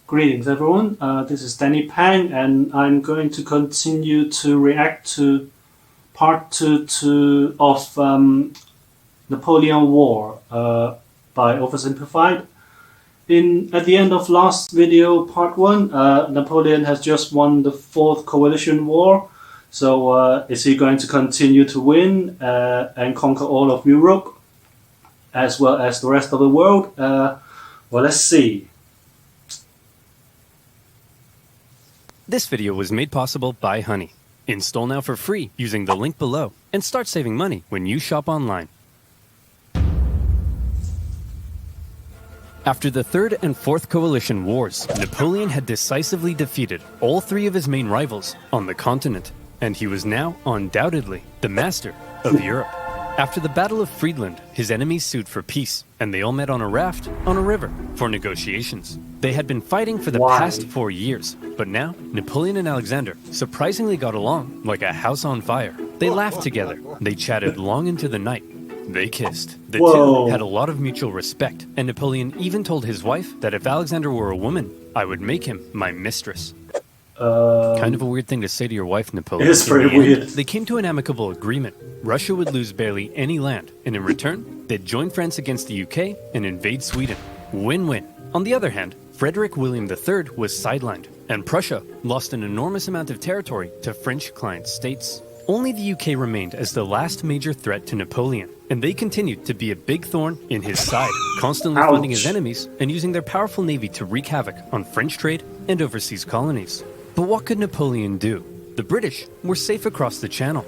Greetings everyone, this is Danny Pang and I'm going to continue to react to part 2 of Napoleonic War by OverSimplified. At the end of last video, part 1, Napoleon has just won the 4th coalition war. So is he going to continue to win and conquer all of Europe as well as the rest of the world? Well, let's see. This video was made possible by Honey. Install now for free using the link below and start saving money when you shop online. After the 3rd and 4th coalition wars, Napoleon had decisively defeated all 3 of his main rivals on the continent, and he was now undoubtedly the master of Europe. After the Battle of Friedland, his enemies sued for peace, and they all met on a raft on a river for negotiations. They had been fighting for the past 4 years, but now Napoleon and Alexander surprisingly got along like a house on fire. They laughed together, they chatted long into the night, they kissed. The two had a lot of mutual respect, and Napoleon even told his wife that if Alexander were a woman, I would make him my mistress. Kind of a weird thing to say to your wife, Napoleon. It's pretty weird. They came to an amicable agreement. Russia would lose barely any land, and in return, they'd join France against the UK and invade Sweden. Win-win. On the other hand, Frederick William III was sidelined, and Prussia lost an enormous amount of territory to French client states. Only the UK remained as the last major threat to Napoleon, and they continued to be a big thorn in his side, constantly funding his enemies and using their powerful navy to wreak havoc on French trade and overseas colonies. But what could Napoleon do? The British were safe across the channel.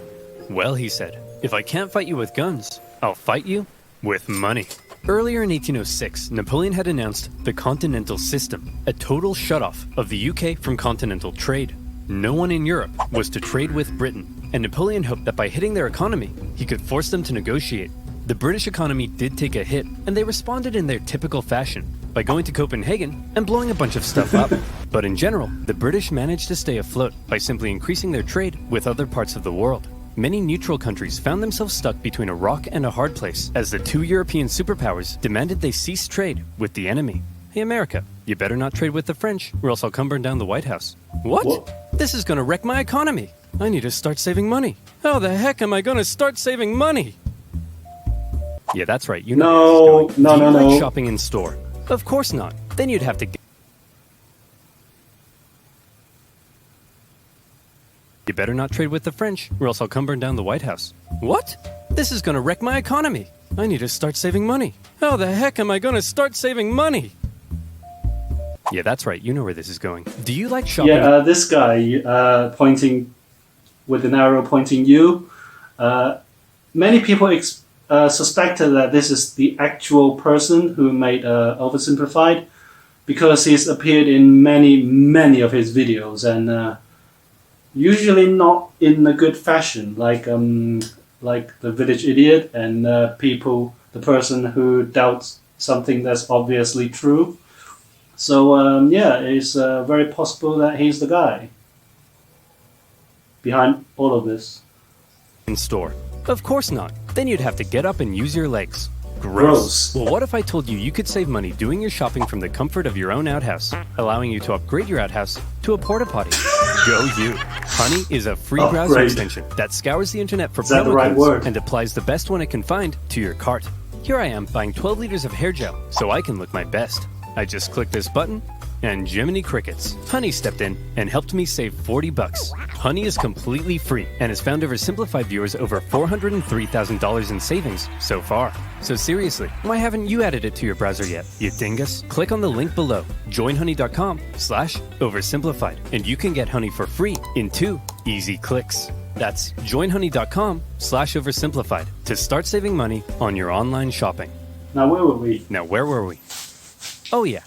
Well, he said, if I can't fight you with guns, I'll fight you with money. Earlier in 1806, Napoleon had announced the continental system, a total shutoff of the UK from continental trade. No one in Europe was to trade with Britain, and Napoleon hoped that by hitting their economy, he could force them to negotiate. The British economy did take a hit, and they responded in their typical fashion, by going to Copenhagen and blowing a bunch of stuff up. But in general, the British managed to stay afloat by simply increasing their trade with other parts of the world. Many neutral countries found themselves stuck between a rock and a hard place as the 2 European superpowers demanded they cease trade with the enemy. Hey America, you better not trade with the French or else I'll come burn down the White House. What? This is gonna wreck my economy. I need to start saving money. How the heck am I gonna start saving money? Yeah, that's right. You know like shopping in store? Of course not. Then you'd have to get... You better not trade with the French, or else I'll come burn down the White House. What? This is gonna wreck my economy. I need to start saving money. How the heck am I gonna start saving money? Yeah, that's right. You know where this is going. Do you like shopping? Yeah, this guy pointing with an arrow pointing you. Many people suspected that this is the actual person who made OverSimplified, because he's appeared in many of his videos, and usually not in a good fashion, like the village idiot and the person who doubts something that's obviously true. So yeah, it's very possible that he's the guy behind all of this. In store. Of course not. Then you'd have to get up and use your legs. Gross. Well, what if I told you you could save money doing your shopping from the comfort of your own outhouse, allowing you to upgrade your outhouse to a porta potty? Go you. Honey is a free browser extension that scours the internet for promo codes and applies the best one it can find to your cart. Here I am buying 12 liters of hair gel so I can look my best. I just click this button and Jiminy Crickets. Honey stepped in and helped me save 40 bucks. Honey is completely free and has found OverSimplified viewers over $403,000 in savings so far. So seriously, why haven't you added it to your browser yet, you dingus? Click on the link below, joinhoney.com/oversimplified, and you can get Honey for free in 2 easy clicks. That's joinhoney.com/oversimplified to start saving money on your online shopping. Now where were we? Oh yeah.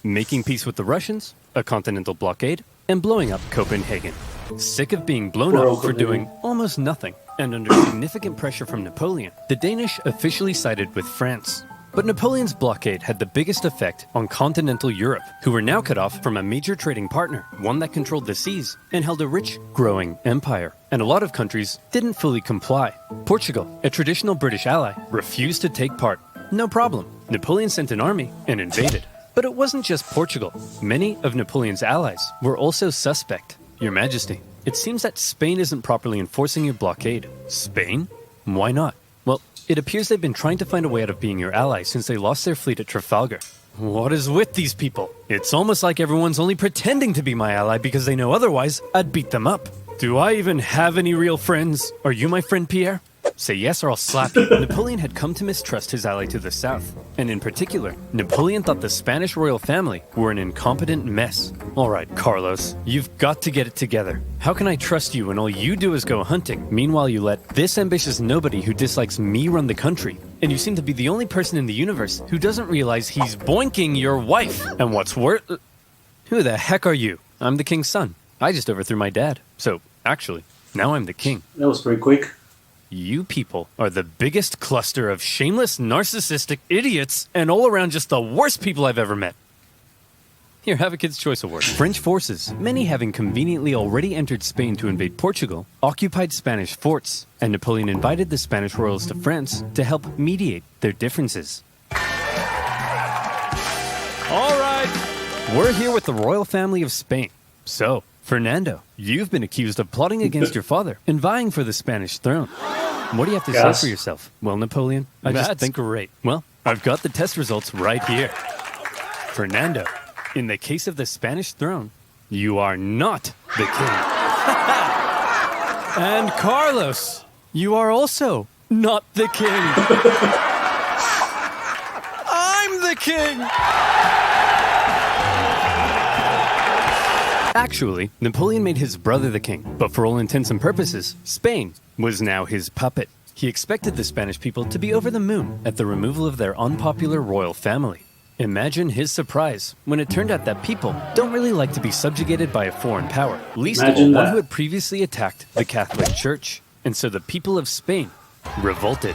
Making peace with the Russians, a continental blockade, and blowing up Copenhagen. Sick of being blown up for doing almost nothing, and under significant pressure from Napoleon, the Danish officially sided with France. But Napoleon's blockade had the biggest effect on continental Europe, who were now cut off from a major trading partner, one that controlled the seas and held a rich, growing empire. And a lot of countries didn't fully comply. Portugal, a traditional British ally, refused to take part. No problem. Napoleon sent an army and invaded. But it wasn't just Portugal. Many of Napoleon's allies were also suspect. Your Majesty, it seems that Spain isn't properly enforcing your blockade. Spain? Why not? Well, it appears they've been trying to find a way out of being your ally since they lost their fleet at Trafalgar. What is with these people? It's almost like everyone's only pretending to be my ally because they know otherwise I'd beat them up. Do I even have any real friends? Are you my friend, Pierre? Say yes or I'll slap you. Napoleon had come to mistrust his ally to the south. And in particular, Napoleon thought the Spanish royal family were an incompetent mess. All right, Carlos, you've got to get it together. How can I trust you when all you do is go hunting? Meanwhile, you let this ambitious nobody who dislikes me run the country. And you seem to be the only person in the universe who doesn't realize he's boinking your wife. And what's worse... Who the heck are you? I'm the king's son. I just overthrew my dad. So, actually, now I'm the king. That was pretty quick. You people are the biggest cluster of shameless, narcissistic idiots and all around just the worst people I've ever met. Here, have a Kid's Choice Award. French forces, many having conveniently already entered Spain to invade Portugal, occupied Spanish forts, and Napoleon invited the Spanish royals to France to help mediate their differences. All right, we're here with the royal family of Spain. So, Fernando, you've been accused of plotting against your father and vying for the Spanish throne. What do you have to say for yourself? Well, Napoleon, I just think great. Well, I've got the test results right here. Fernando, in the case of the Spanish throne, you are not the king. And Carlos, you are also not the king. I'm the king! Actually, Napoleon made his brother the king, but for all intents and purposes, Spain was now his puppet. He expected the Spanish people to be over the moon at the removal of their unpopular royal family. Imagine his surprise when it turned out that people don't really like to be subjugated by a foreign power, least of all one who had previously attacked the Catholic Church. And so the people of Spain revolted.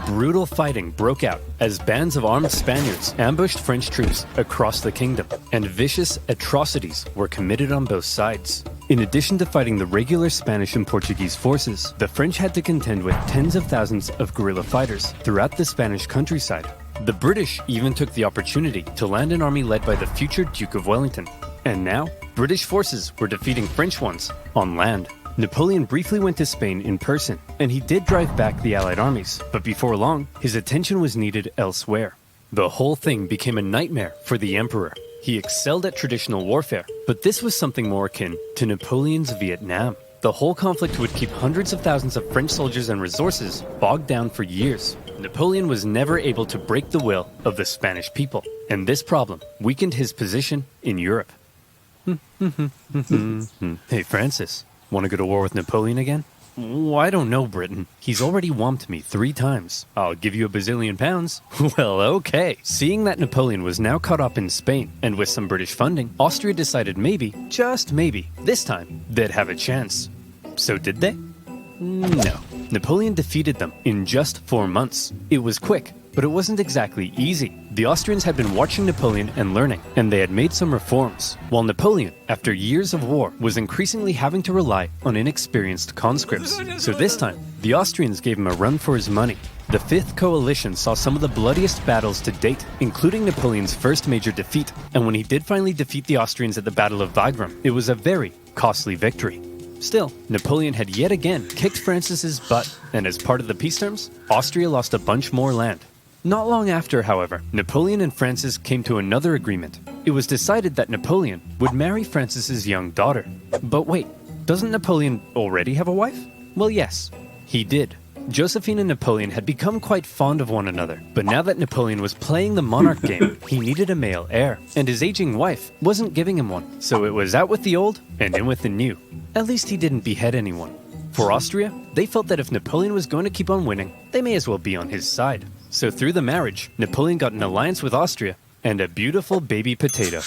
Brutal fighting broke out as bands of armed Spaniards ambushed French troops across the kingdom, and vicious atrocities were committed on both sides. In addition to fighting the regular Spanish and Portuguese forces, the French had to contend with tens of thousands of guerrilla fighters throughout the Spanish countryside. The British even took the opportunity to land an army led by the future Duke of Wellington. And now, British forces were defeating French ones on land. Napoleon briefly went to Spain in person, and he did drive back the Allied armies, but before long, his attention was needed elsewhere. The whole thing became a nightmare for the emperor. He excelled at traditional warfare, but this was something more akin to Napoleon's Vietnam. The whole conflict would keep hundreds of thousands of French soldiers and resources bogged down for years. Napoleon was never able to break the will of the Spanish people, and this problem weakened his position in Europe. Hey, Francis. Want to go to war with Napoleon again? Oh, I don't know, Britain. He's already whomped me 3 times. I'll give you £1 bazillion. Well, okay. Seeing that Napoleon was now caught up in Spain, and with some British funding, Austria decided maybe, just maybe, this time, they'd have a chance. So did they? No. Napoleon defeated them in just 4 months. It was quick, but it wasn't exactly easy. The Austrians had been watching Napoleon and learning, and they had made some reforms, while Napoleon, after years of war, was increasingly having to rely on inexperienced conscripts. So this time, the Austrians gave him a run for his money. The Fifth Coalition saw some of the bloodiest battles to date, including Napoleon's first major defeat, and when he did finally defeat the Austrians at the Battle of Wagram, it was a very costly victory. Still, Napoleon had yet again kicked Francis's butt, and as part of the peace terms, Austria lost a bunch more land. Not long after, however, Napoleon and Francis came to another agreement. It was decided that Napoleon would marry Francis's young daughter. But wait, doesn't Napoleon already have a wife? Well, yes, he did. Josephine and Napoleon had become quite fond of one another, but now that Napoleon was playing the monarch game, he needed a male heir, and his aging wife wasn't giving him one, so it was out with the old and in with the new. At least he didn't behead anyone. For Austria, they felt that if Napoleon was going to keep on winning, they may as well be on his side. So through the marriage, Napoleon got an alliance with Austria and a beautiful baby potato.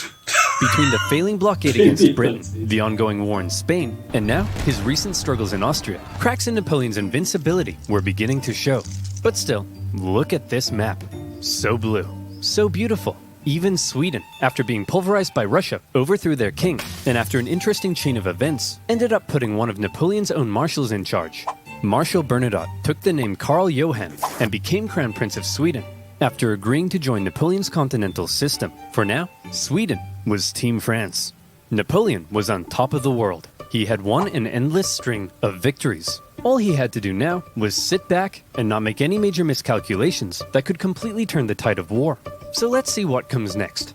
Between the failing blockade against Britain, the ongoing war in Spain, and now his recent struggles in Austria, cracks in Napoleon's invincibility were beginning to show. But still, look at this map. So blue, so beautiful. Even Sweden, after being pulverized by Russia, overthrew their king, and after an interesting chain of events, ended up putting one of Napoleon's own marshals in charge. Marshal Bernadotte took the name Karl Johan and became Crown Prince of Sweden. after agreeing to join Napoleon's continental system. For now, Sweden was Team France. Napoleon was on top of the world. He had won an endless string of victories. All he had to do now was sit back and not make any major miscalculations that could completely turn the tide of war. So let's see what comes next.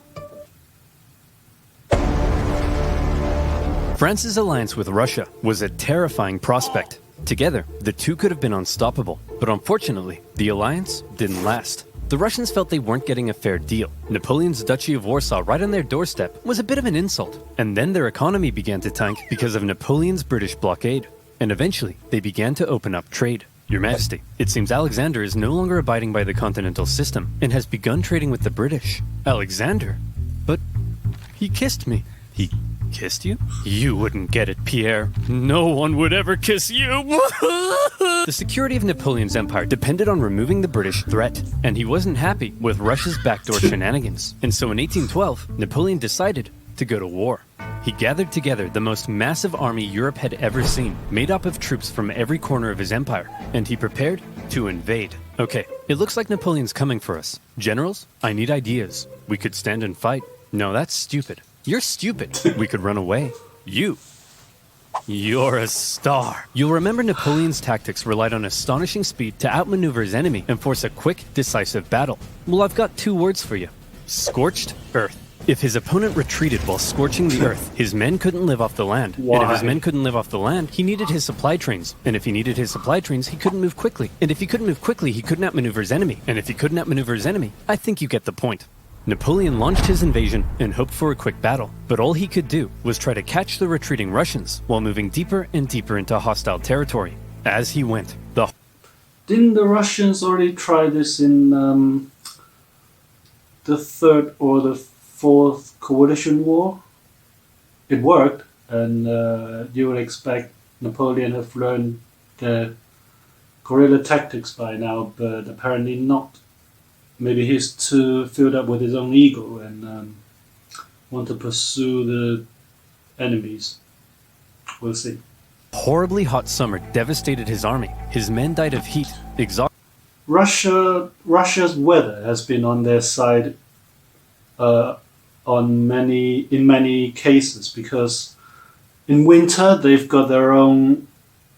France's alliance with Russia was a terrifying prospect. Together, the two could have been unstoppable. But unfortunately, the alliance didn't last. The Russians felt they weren't getting a fair deal. Napoleon's Duchy of Warsaw right on their doorstep was a bit of an insult. And then their economy began to tank because of Napoleon's British blockade. And eventually, they began to open up trade. Your Majesty, it seems Alexander is no longer abiding by the continental system and has begun trading with the British. Alexander? But he kissed me. He kissed you? You wouldn't get it, Pierre. No one would ever kiss you. The security of Napoleon's empire depended on removing the British threat, and he wasn't happy with Russia's backdoor shenanigans. And so in 1812, Napoleon decided to go to war. He gathered together the most massive army Europe had ever seen, made up of troops from every corner of his empire, and he prepared to invade. Okay, it looks like Napoleon's coming for us. Generals, I need ideas. We could stand and fight. No, that's stupid. You're stupid. We could run away. You're a star. You'll remember Napoleon's tactics relied on astonishing speed to outmaneuver his enemy and force a quick, decisive battle. Well, I've got two words for you. Scorched earth. If his opponent retreated while scorching the earth, his men couldn't live off the land. Why? And if his men couldn't live off the land, he needed his supply trains. And if he needed his supply trains, he couldn't move quickly. And if he couldn't move quickly, he couldn't outmaneuver his enemy. And if he couldn't outmaneuver his enemy, I think you get the point. Napoleon launched his invasion and hoped for a quick battle, but all he could do was try to catch the retreating Russians while moving deeper and deeper into hostile territory. As he went, Didn't the Russians already try this in the Third or the Fourth Coalition War? It worked, and you would expect Napoleon have learned the guerrilla tactics by now, but apparently not. Maybe he's too filled up with his own ego and want to pursue the enemies. We'll see. horribly hot summer devastated his army. His men died of heat, exhaustion. Russia's weather has been on their side in many cases, because in winter they've got their own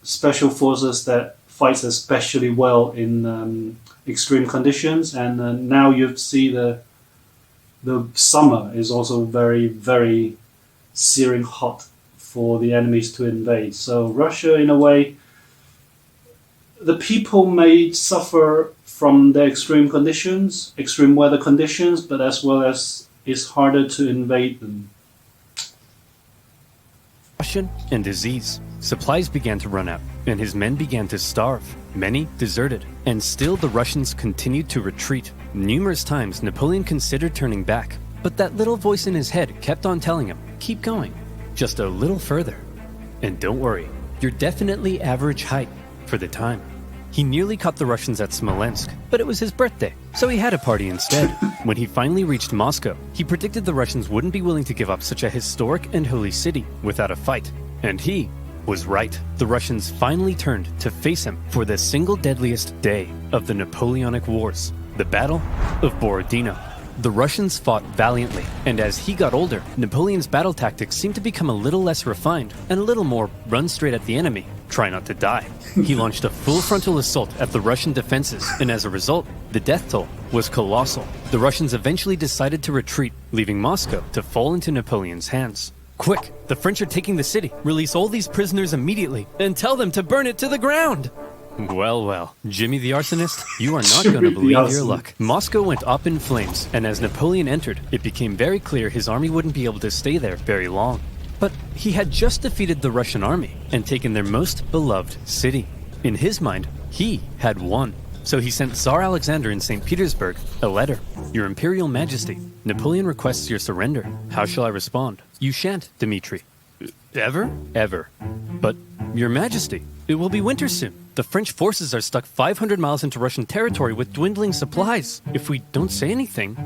special forces that fights especially well in extreme conditions, and now you see the summer is also very, very searing hot for the enemies to invade. So Russia, in a way, the people may suffer from the extreme conditions, extreme weather conditions, but as well as it's harder to invade them. And disease. Supplies began to run out, and his men began to starve. Many deserted, and still the Russians continued to retreat. Numerous times Napoleon considered turning back, but that little voice in his head kept on telling him, keep going, just a little further. And don't worry, you're definitely average height for the time. He nearly caught the Russians at Smolensk, but it was his birthday, so he had a party instead. When he finally reached Moscow, he predicted the Russians wouldn't be willing to give up such a historic and holy city without a fight. And he was right. The Russians finally turned to face him for the single deadliest day of the Napoleonic Wars, the Battle of Borodino. The Russians fought valiantly, and as he got older, Napoleon's battle tactics seemed to become a little less refined and a little more run straight at the enemy, try not to die. He launched a full frontal assault at the Russian defenses, and as a result, the death toll was colossal. The Russians eventually decided to retreat, leaving Moscow to fall into Napoleon's hands. Quick, the French are taking the city. Release all these prisoners immediately and tell them to burn it to the ground. Well, Jimmy the Arsonist, you are not going to believe your luck. Moscow went up in flames, and as Napoleon entered, it became very clear his army wouldn't be able to stay there very long. But he had just defeated the Russian army and taken their most beloved city. In his mind, he had won. So he sent Tsar Alexander in St. Petersburg a letter. Your Imperial Majesty, Napoleon requests your surrender. How shall I respond? You shan't, Dmitri. Ever? Ever. But, Your Majesty, it will be winter soon. The French forces are stuck 500 miles into Russian territory with dwindling supplies. If we don't say anything,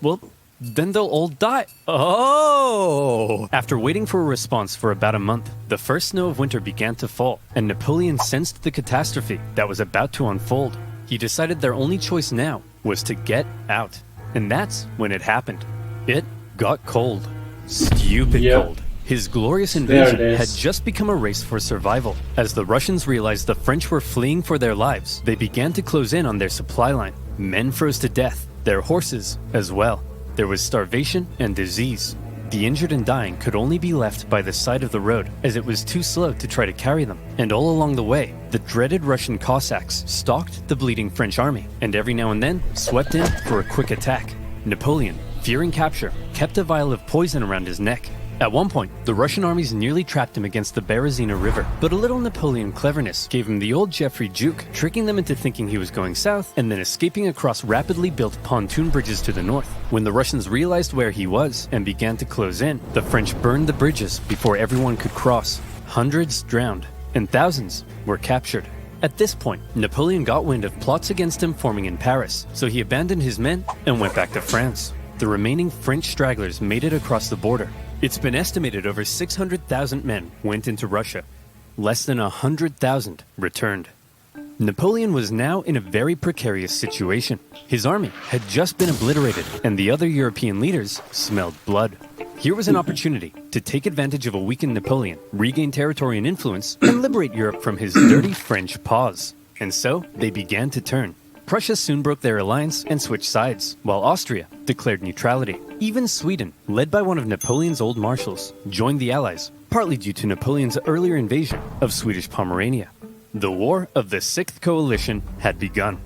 well, then they'll all die. Oh! After waiting for a response for about a month, the first snow of winter began to fall, and Napoleon sensed the catastrophe that was about to unfold. He decided their only choice now was to get out. And that's when it happened. It got cold. Stupid cold. His glorious invasion had just become a race for survival. As the Russians realized the French were fleeing for their lives, they began to close in on their supply line. Men froze to death, their horses as well. There was starvation and disease. The injured and dying could only be left by the side of the road, as it was too slow to try to carry them. And all along the way, the dreaded Russian Cossacks stalked the bleeding French army, and every now and then swept in for a quick attack. Napoleon, fearing capture, kept a vial of poison around his neck. At one point, the Russian armies nearly trapped him against the Berezina River, but a little Napoleon cleverness gave him the old Geoffrey juke, tricking them into thinking he was going south and then escaping across rapidly built pontoon bridges to the north. When the Russians realized where he was and began to close in, the French burned the bridges before everyone could cross. Hundreds drowned, and thousands were captured. At this point, Napoleon got wind of plots against him forming in Paris, so he abandoned his men and went back to France. The remaining French stragglers made it across the border. It's been estimated over 600,000 men went into Russia. Less than 100,000 returned. Napoleon was now in a very precarious situation. His army had just been obliterated, and the other European leaders smelled blood. Here was an opportunity to take advantage of a weakened Napoleon, regain territory and influence, and liberate Europe from his dirty French paws. And so they began to turn. Prussia soon broke their alliance and switched sides, while Austria declared neutrality. Even Sweden, led by one of Napoleon's old marshals, joined the Allies, partly due to Napoleon's earlier invasion of Swedish Pomerania. The War of the Sixth Coalition had begun.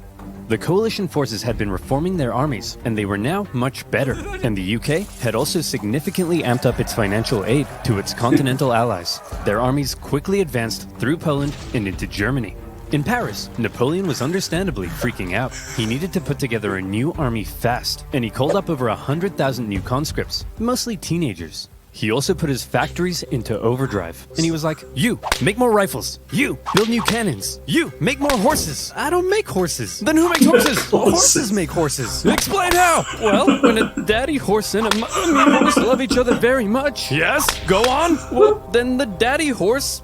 The coalition forces had been reforming their armies, and they were now much better. And the UK had also significantly amped up its financial aid to its continental allies. Their armies quickly advanced through Poland and into Germany. In Paris, Napoleon was understandably freaking out. He needed to put together a new army fast, and he called up over 100,000 new conscripts, mostly teenagers. He also put his factories into overdrive, and he was like, "You, make more rifles. You, build new cannons. You, make more horses. I don't make horses. Then who makes horses? Horses make horses. Explain how. Well, when a daddy horse and a horse love each other very much. Yes, go on. Well, then the daddy horse...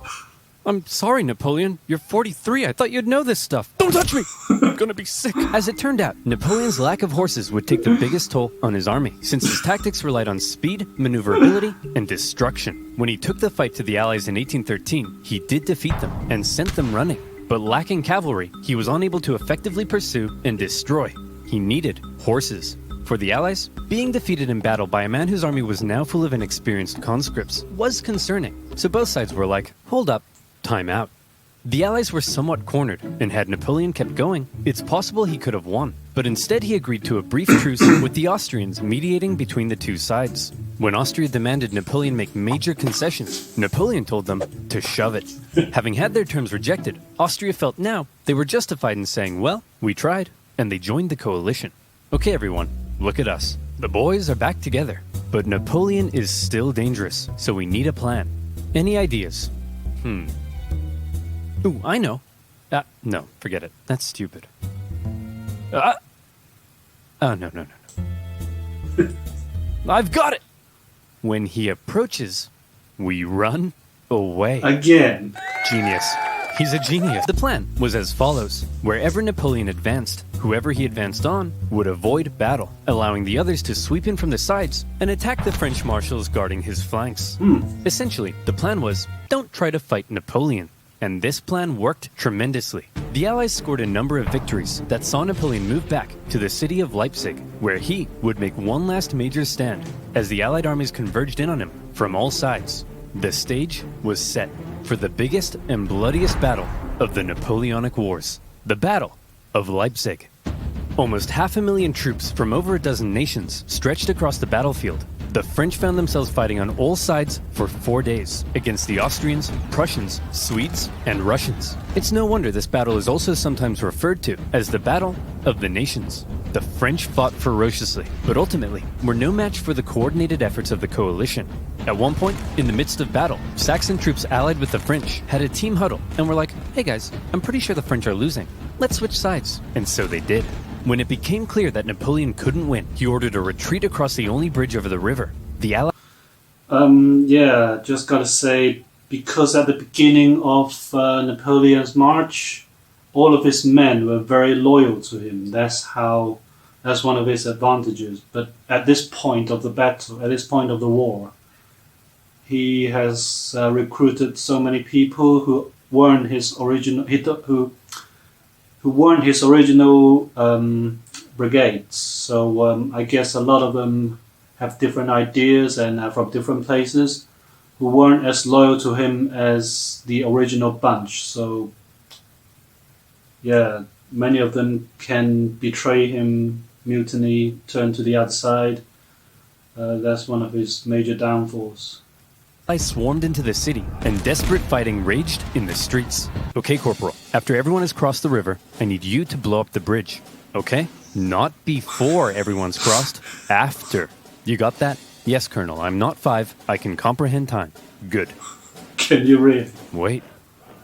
I'm sorry, Napoleon. You're 43. I thought you'd know this stuff. Don't touch me! I'm gonna be sick. As it turned out, Napoleon's lack of horses would take the biggest toll on his army, since his tactics relied on speed, maneuverability, and destruction. When he took the fight to the Allies in 1813, he did defeat them and sent them running. But lacking cavalry, he was unable to effectively pursue and destroy. He needed horses. For the Allies, being defeated in battle by a man whose army was now full of inexperienced conscripts was concerning. So both sides were like, hold up. Time out. The Allies were somewhat cornered, and had Napoleon kept going, it's possible he could have won. But instead he agreed to a brief truce with the Austrians mediating between the two sides. When Austria demanded Napoleon make major concessions, Napoleon told them to shove it. Having had their terms rejected, Austria felt now they were justified in saying, well, we tried, and they joined the coalition. Okay everyone, look at us. The boys are back together. But Napoleon is still dangerous, so we need a plan. Any ideas? Ooh, I know. No, forget it. That's stupid. Oh, no. I've got it! When he approaches, we run away. Again. Genius. He's a genius. The plan was as follows. Wherever Napoleon advanced, whoever he advanced on would avoid battle, allowing the others to sweep in from the sides and attack the French marshals guarding his flanks. Essentially, the plan was, don't try to fight Napoleon. And this plan worked tremendously. The Allies scored a number of victories that saw Napoleon move back to the city of Leipzig, where he would make one last major stand as the Allied armies converged in on him from all sides. The stage was set for the biggest and bloodiest battle of the Napoleonic Wars, the Battle of Leipzig. Almost 500,000 troops from over a dozen nations stretched across the battlefield. The French found themselves fighting on all sides for 4 days against the Austrians, Prussians, Swedes, and Russians. It's no wonder this battle is also sometimes referred to as the Battle of the Nations. The French fought ferociously, but ultimately were no match for the coordinated efforts of the coalition. At one point, in the midst of battle, Saxon troops allied with the French had a team huddle and were like, hey guys, I'm pretty sure the French are losing. Let's switch sides. And so they did. When it became clear that Napoleon couldn't win, he ordered a retreat across the only bridge over the river. The Allies... just gotta say, because at the beginning of Napoleon's march, all of his men were very loyal to him. That's one of his advantages. But at this point of the battle, at this point of the war, he has recruited so many people who weren't his original who weren't his original brigades. So I guess a lot of them have different ideas and are from different places, who weren't as loyal to him as the original bunch. So yeah, many of them can betray him, mutiny, turn to the other side. That's one of his major downfalls. I swarmed into the city, and desperate fighting raged in the streets. Okay, Corporal, after everyone has crossed the river, I need you to blow up the bridge. Okay? Not before everyone's crossed, after. You got that? Yes, Colonel, I'm not 5. I can comprehend time. Good. Can you read? Wait,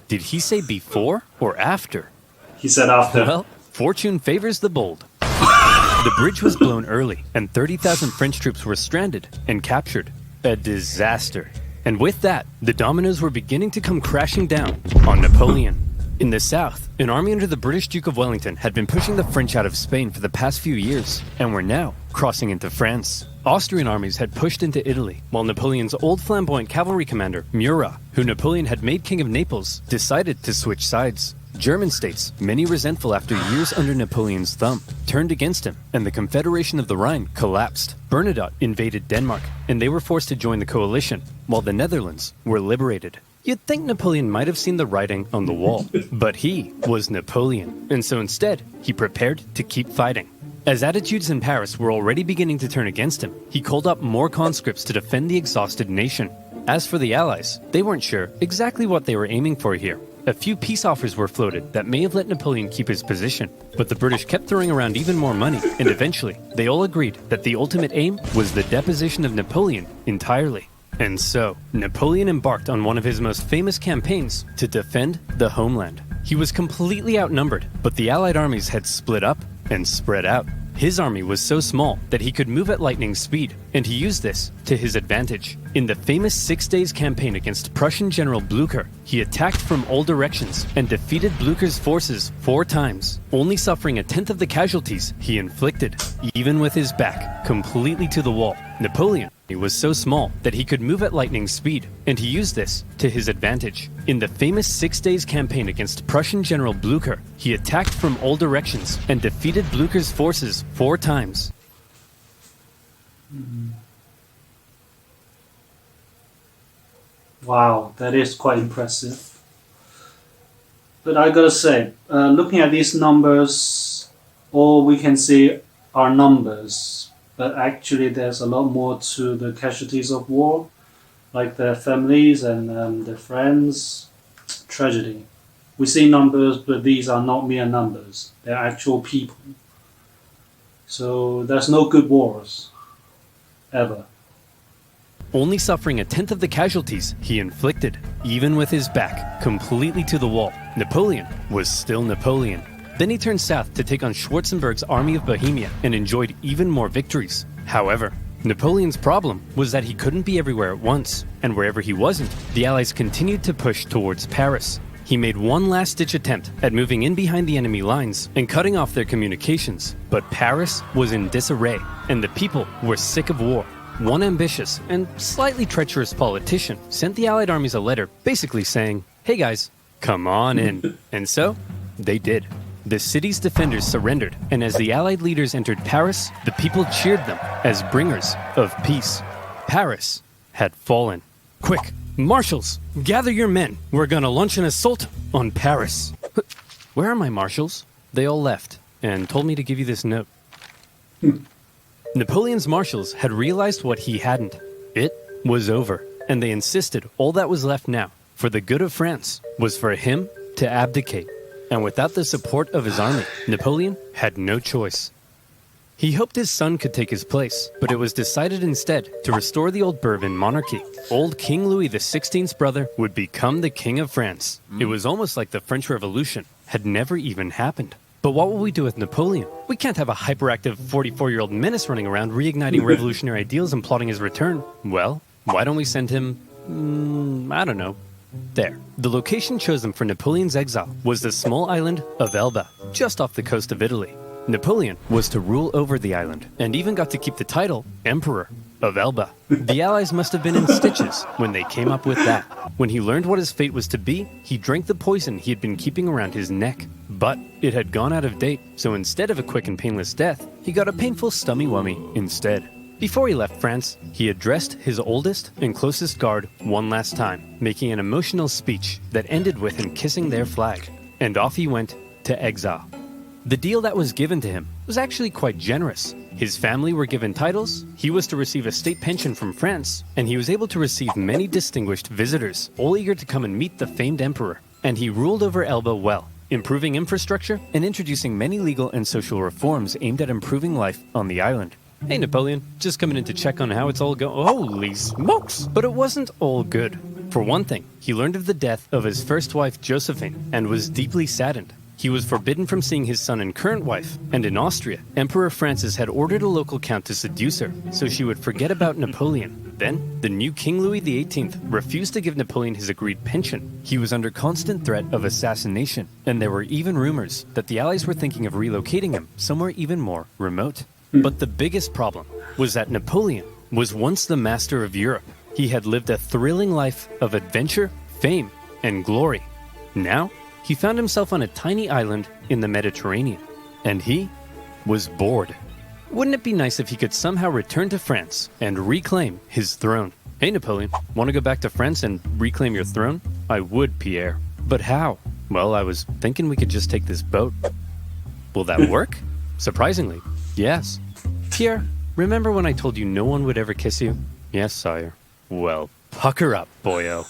did he say before or after? He said after. Well, fortune favors the bold. The bridge was blown early, and 30,000 French troops were stranded and captured. A disaster. And with that, the dominoes were beginning to come crashing down on Napoleon. In the south, an army under the British Duke of Wellington had been pushing the French out of Spain for the past few years, and were now crossing into France. Austrian armies had pushed into Italy, while Napoleon's old flamboyant cavalry commander, Murat, who Napoleon had made king of Naples, decided to switch sides. German states, many resentful after years under Napoleon's thumb, turned against him, and the Confederation of the Rhine collapsed. Bernadotte invaded Denmark, and they were forced to join the coalition, while the Netherlands were liberated. You'd think Napoleon might have seen the writing on the wall, but he was Napoleon, and so instead, he prepared to keep fighting. As attitudes in Paris were already beginning to turn against him, he called up more conscripts to defend the exhausted nation. As for the Allies, they weren't sure exactly what they were aiming for here. A few peace offers were floated that may have let Napoleon keep his position, but the British kept throwing around even more money, and eventually, they all agreed that the ultimate aim was the deposition of Napoleon entirely. And so, Napoleon embarked on one of his most famous campaigns to defend the homeland. He was completely outnumbered, but the Allied armies had split up and spread out. His army was so small that he could move at lightning speed, and he used this to his advantage. In the famous 6 Days campaign against Prussian General Blücher, he attacked from all directions and defeated Blücher's forces 4 times, only suffering a tenth of the casualties he inflicted, even with his back completely to the wall. Napoleon was so small that he could move at lightning speed, and he used this to his advantage. In the famous 6 Days campaign against Prussian General Blücher, he attacked from all directions and defeated Blücher's forces 4 times. Wow, that is quite impressive. But I gotta say, looking at these numbers, all we can see are numbers. But actually there's a lot more to the casualties of war, like their families and their friends. Tragedy. We see numbers, but these are not mere numbers. They're actual people. So there's no good wars. Ever. Only suffering a tenth of the casualties he inflicted, even with his back completely to the wall. Napoleon was still Napoleon. Then he turned south to take on Schwarzenberg's army of Bohemia and enjoyed even more victories. However, Napoleon's problem was that he couldn't be everywhere at once, and wherever he wasn't, the Allies continued to push towards Paris. He made one last-ditch attempt at moving in behind the enemy lines and cutting off their communications, but Paris was in disarray, and the people were sick of war. One ambitious and slightly treacherous politician sent the Allied armies a letter basically saying, "Hey guys, come on in." And so, they did. The city's defenders surrendered, and as the Allied leaders entered Paris, the people cheered them as bringers of peace. Paris had fallen. Quick, marshals, gather your men. We're gonna launch an assault on Paris. Where are my marshals? They all left and told me to give you this note. Napoleon's marshals had realized what he hadn't. It was over, and they insisted all that was left now, for the good of France, was for him to abdicate. And without the support of his army, Napoleon had no choice. He hoped his son could take his place, but it was decided instead to restore the old Bourbon monarchy. Old King Louis XVI's brother would become the King of France. It was almost like the French Revolution had never even happened. But what will we do with Napoleon? We can't have a hyperactive 44-year-old menace running around reigniting revolutionary ideals and plotting his return. Well, why don't we send him, I don't know, There, the location chosen for Napoleon's exile was the small island of Elba, just off the coast of Italy. Napoleon was to rule over the island, and even got to keep the title Emperor of Elba. The Allies must have been in stitches when they came up with that. When he learned what his fate was to be, he drank the poison he had been keeping around his neck. But it had gone out of date, so instead of a quick and painless death, he got a painful stummy-wummy instead. Before he left France, he addressed his oldest and closest guard one last time, making an emotional speech that ended with him kissing their flag. And off he went to exile. The deal that was given to him was actually quite generous. His family were given titles, he was to receive a state pension from France, and he was able to receive many distinguished visitors, all eager to come and meet the famed emperor. And he ruled over Elba well, improving infrastructure and introducing many legal and social reforms aimed at improving life on the island. Hey Napoleon, just coming in to check on how it's all going. Holy smokes! But it wasn't all good. For one thing, he learned of the death of his first wife Josephine and was deeply saddened. He was forbidden from seeing his son and current wife, and in Austria, Emperor Francis had ordered a local count to seduce her, so she would forget about Napoleon. Then, the new King Louis XVIII refused to give Napoleon his agreed pension. He was under constant threat of assassination, and there were even rumors that the Allies were thinking of relocating him somewhere even more remote. But the biggest problem was that Napoleon was once the master of Europe. He had lived a thrilling life of adventure, fame, and glory. Now, he found himself on a tiny island in the Mediterranean, and he was bored. Wouldn't it be nice if he could somehow return to France and reclaim his throne? Hey Napoleon, want to go back to France and reclaim your throne? I would, Pierre. But how? Well, I was thinking we could just take this boat. Will that work? Surprisingly, yes. Pierre, remember when I told you no one would ever kiss you? Yes, sire. Well, pucker up, boyo.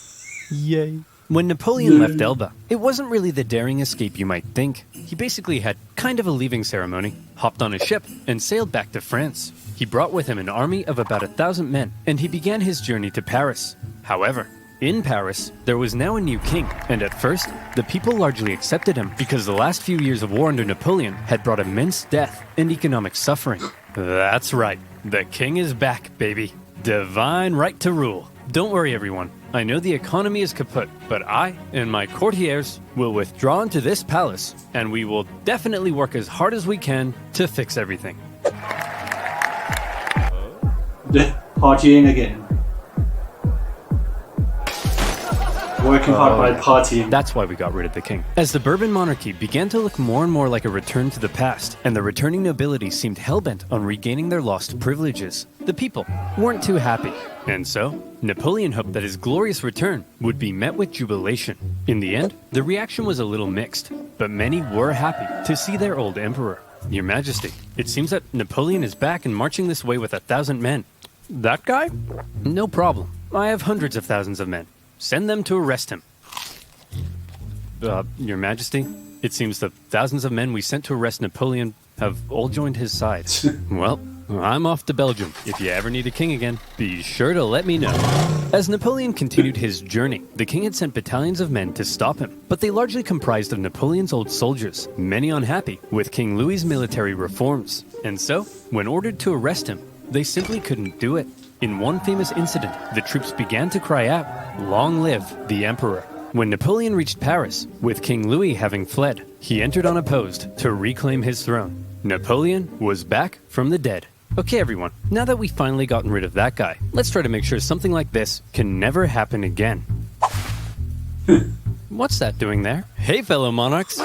Yay. When Napoleon left Elba, it wasn't really the daring escape you might think. He basically had kind of a leaving ceremony, hopped on a ship, and sailed back to France. He brought with him an army of about 1,000 men, and he began his journey to Paris. However, in Paris, there was now a new king, and at first, the people largely accepted him because the last few years of war under Napoleon had brought immense death and economic suffering. That's right, the king is back, baby. Divine right to rule. Don't worry, everyone. I know the economy is kaput, but I and my courtiers will withdraw into this palace, and we will definitely work as hard as we can to fix everything. Partying again. Working hard by partying. That's why we got rid of the king. As the Bourbon monarchy began to look more and more like a return to the past, and the returning nobility seemed hellbent on regaining their lost privileges, the people weren't too happy. And so, Napoleon hoped that his glorious return would be met with jubilation. In the end, the reaction was a little mixed, but many were happy to see their old emperor. Your Majesty, it seems that Napoleon is back and marching this way with 1,000 men. That guy? No problem. I have hundreds of thousands of men. Send them to arrest him. Your Majesty, it seems the thousands of men we sent to arrest Napoleon have all joined his side. Well, I'm off to Belgium. If you ever need a king again, be sure to let me know. As Napoleon continued his journey, the king had sent battalions of men to stop him, but they largely comprised of Napoleon's old soldiers, many unhappy with King Louis's military reforms. And so, when ordered to arrest him, they simply couldn't do it. In one famous incident, the troops began to cry out, "Long live the Emperor." When Napoleon reached Paris, with King Louis having fled, he entered unopposed to reclaim his throne. Napoleon was back from the dead. Okay, everyone, now that we've finally gotten rid of that guy, let's try to make sure something like this can never happen again. What's that doing there? Hey, fellow monarchs.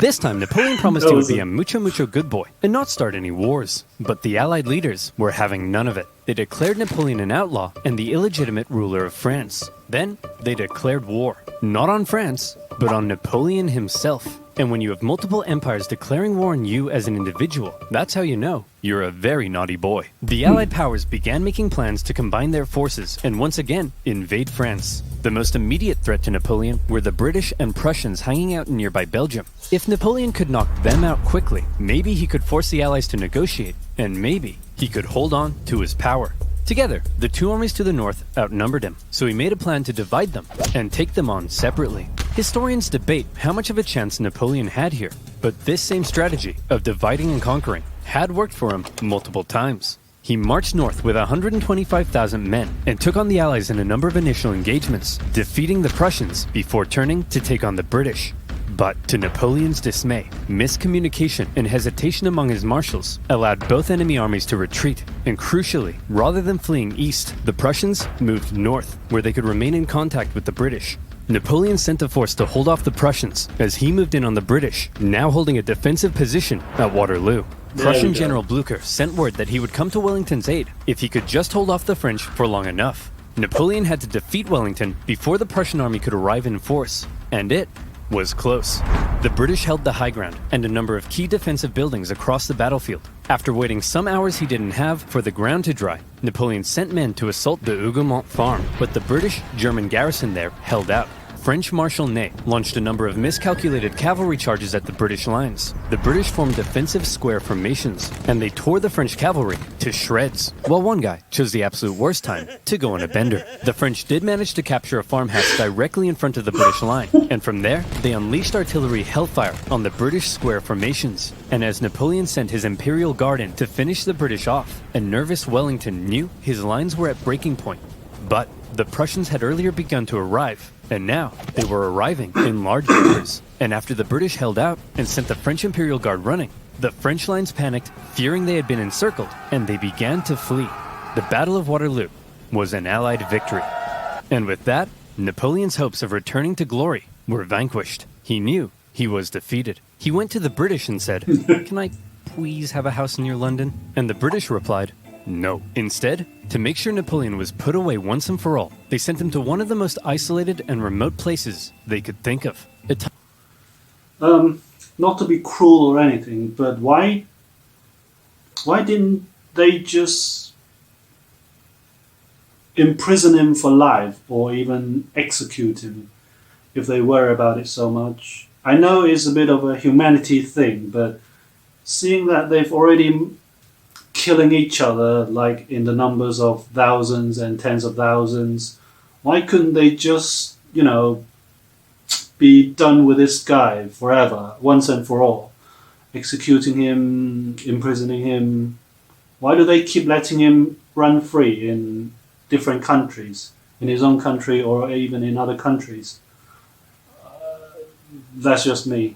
This time, Napoleon promised he would be a mucho good boy and not start any wars. But the Allied leaders were having none of it. They declared Napoleon an outlaw and the illegitimate ruler of France. Then, they declared war. Not on France, but on Napoleon himself. And when you have multiple empires declaring war on you as an individual, that's how you know you're a very naughty boy. The Allied powers began making plans to combine their forces and once again invade France. The most immediate threat to Napoleon were the British and Prussians hanging out in nearby Belgium. If Napoleon could knock them out quickly, maybe he could force the Allies to negotiate, and maybe he could hold on to his power. Together, the two armies to the north outnumbered him, so he made a plan to divide them and take them on separately. Historians debate how much of a chance Napoleon had here, but this same strategy of dividing and conquering had worked for him multiple times. He marched north with 125,000 men and took on the Allies in a number of initial engagements, defeating the Prussians before turning to take on the British. But to Napoleon's dismay, miscommunication and hesitation among his marshals allowed both enemy armies to retreat, and crucially, rather than fleeing east, the Prussians moved north, where they could remain in contact with the British. Napoleon sent a force to hold off the Prussians as he moved in on the British, now holding a defensive position at Waterloo. Prussian General Blücher sent word that he would come to Wellington's aid if he could just hold off the French for long enough. Napoleon had to defeat Wellington before the Prussian army could arrive in force, and it was close. The British held the high ground and a number of key defensive buildings across the battlefield. After waiting some hours he didn't have for the ground to dry, Napoleon sent men to assault the Hougoumont farm, but the British-German garrison there held out. French Marshal Ney launched a number of miscalculated cavalry charges at the British lines. The British formed defensive square formations, and they tore the French cavalry to shreds, while one guy chose the absolute worst time to go on a bender. The French did manage to capture a farmhouse directly in front of the British line, and from there, they unleashed artillery hellfire on the British square formations. And as Napoleon sent his Imperial Guard in to finish the British off, a nervous Wellington knew his lines were at breaking point. But the Prussians had earlier begun to arrive, and now they were arriving in large numbers. And after the British held out and sent the French Imperial Guard running, the French lines panicked, fearing they had been encircled, and they began to flee. The Battle of Waterloo was an Allied victory. And with that, Napoleon's hopes of returning to glory were vanquished. He knew he was defeated. He went to the British and said, "Can I please have a house near London?" And the British replied, "No." Instead, to make sure Napoleon was put away once and for all, they sent him to one of the most isolated and remote places they could think of. Not to be cruel or anything, but why didn't they just imprison him for life or even execute him if they worry about it so much? I know it's a bit of a humanity thing, but seeing that they've already killing each other like in the numbers of thousands and tens of thousands, why couldn't they just, be done with this guy forever, once and for all? Executing him, imprisoning him. Why do they keep letting him run free in different countries, in his own country or even in other countries? That's just me.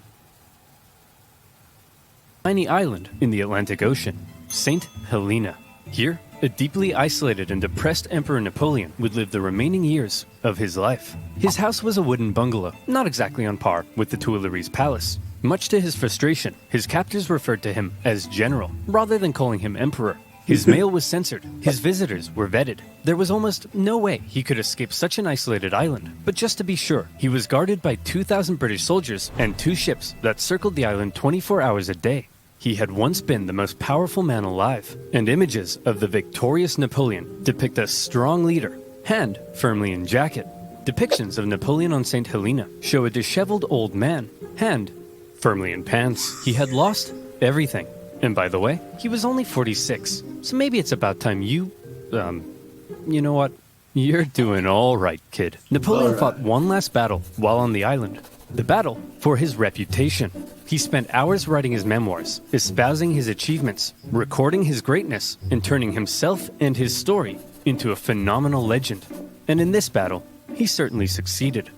Tiny island in the Atlantic Ocean, St. Helena. Here, a deeply isolated and depressed Emperor Napoleon would live the remaining years of his life. His house was a wooden bungalow, not exactly on par with the Tuileries Palace. Much to his frustration, his captors referred to him as General, rather than calling him Emperor. His mail was censored, his visitors were vetted. There was almost no way he could escape such an isolated island. But just to be sure, he was guarded by 2,000 British soldiers and 2 ships that circled the island 24 hours a day. He had once been the most powerful man alive, and images of the victorious Napoleon depict a strong leader, hand firmly in jacket. Depictions of Napoleon on St. Helena show a disheveled old man, hand firmly in pants. He had lost everything. And by the way, he was only 46, so maybe it's about time you know what? You're doing all right, kid. Napoleon fought one last battle while on the island. The battle for his reputation. He spent hours writing his memoirs, espousing his achievements, recording his greatness, and turning himself and his story into a phenomenal legend. And in this battle, he certainly succeeded.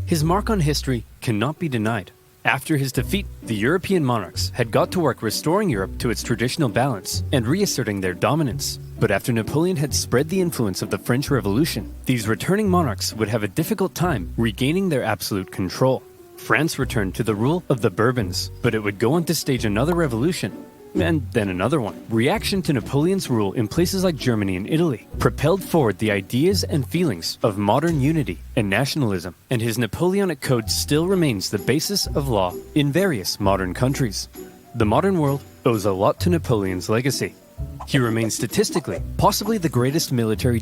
His mark on history cannot be denied. After his defeat, the European monarchs had got to work restoring Europe to its traditional balance and reasserting their dominance. But after Napoleon had spread the influence of the French Revolution, these returning monarchs would have a difficult time regaining their absolute control. France returned to the rule of the Bourbons, but it would go on to stage another revolution, and then another one. Reaction to Napoleon's rule in places like Germany and Italy propelled forward the ideas and feelings of modern unity and nationalism, and his Napoleonic Code still remains the basis of law in various modern countries. The modern world owes a lot to Napoleon's legacy. He remains statistically possibly the greatest military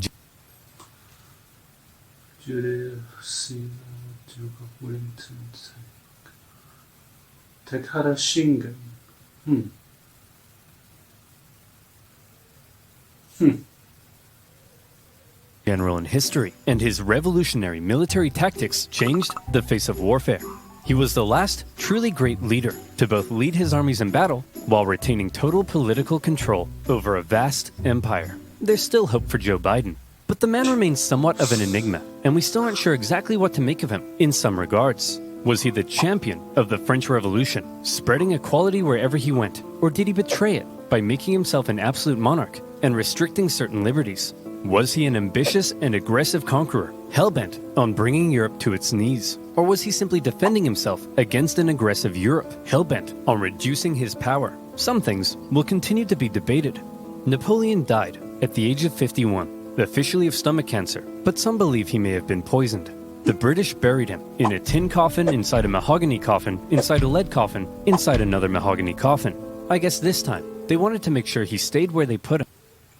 general in history, and his revolutionary military tactics changed the face of warfare. He was the last truly great leader to both lead his armies in battle while retaining total political control over a vast empire. There's still hope for Joe Biden, but the man remains somewhat of an enigma, and we still aren't sure exactly what to make of him in some regards. Was he the champion of the French Revolution, spreading equality wherever he went, or did he betray it by making himself an absolute monarch and restricting certain liberties? Was he an ambitious and aggressive conqueror, hell-bent on bringing Europe to its knees? Or was he simply defending himself against an aggressive Europe, hell-bent on reducing his power? Some things will continue to be debated. Napoleon died at the age of 51, officially of stomach cancer, but some believe he may have been poisoned. The British buried him in a tin coffin, inside a mahogany coffin, inside a lead coffin, inside another mahogany coffin. I guess this time, they wanted to make sure he stayed where they put him.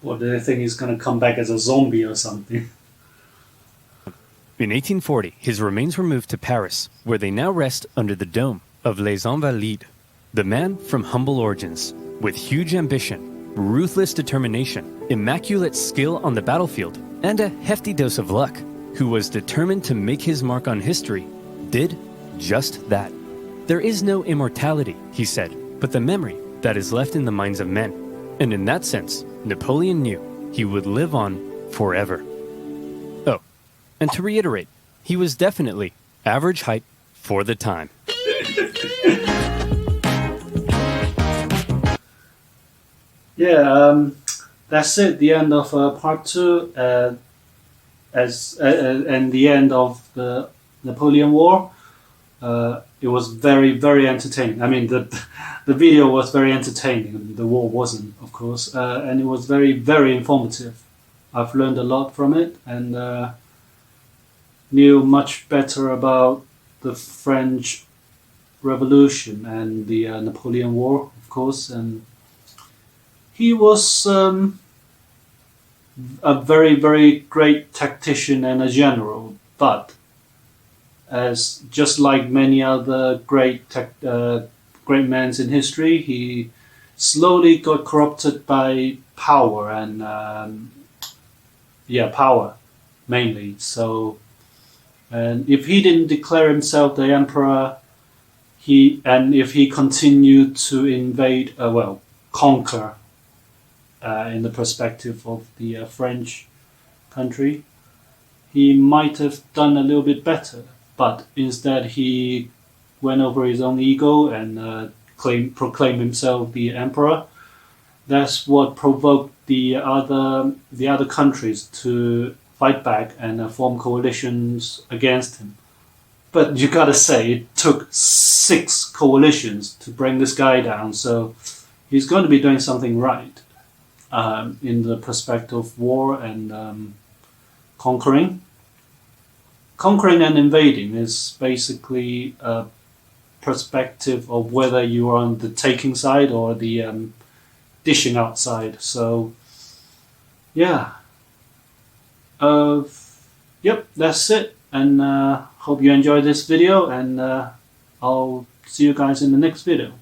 Or do they think he's going to come back as a zombie or something? In 1840, his remains were moved to Paris, where they now rest under the dome of Les Invalides. The man from humble origins, with huge ambition, ruthless determination, immaculate skill on the battlefield, and a hefty dose of luck, who was determined to make his mark on history, did just that. There is no immortality, he said, but the memory that is left in the minds of men. And in that sense, Napoleon knew he would live on forever. Oh, and to reiterate, he was definitely average height for the time. Yeah, that's it. The end of part 2, and the end of the Napoleon War. It was very, very entertaining. I mean, the video was very entertaining. The war wasn't, of course, and it was very, very informative. I've learned a lot from it, and knew much better about the French Revolution and the Napoleon War, of course. And he was a very, very great tactician and a general, but as just like many other great great men in history, he slowly got corrupted by power and power mainly. So, and if he didn't declare himself the emperor, if he continued to invade, conquer, in the perspective of the French country, he might have done a little bit better. But instead, he went over his own ego and proclaimed himself the emperor. That's what provoked the other countries to fight back and form coalitions against him. But you gotta say, it took 6 coalitions to bring this guy down. So he's going to be doing something right in the perspective of war and conquering. Conquering and invading is basically a perspective of whether you are on the taking side or the dishing out side. So, yeah. Yep, that's it. And hope you enjoyed this video, and I'll see you guys in the next video.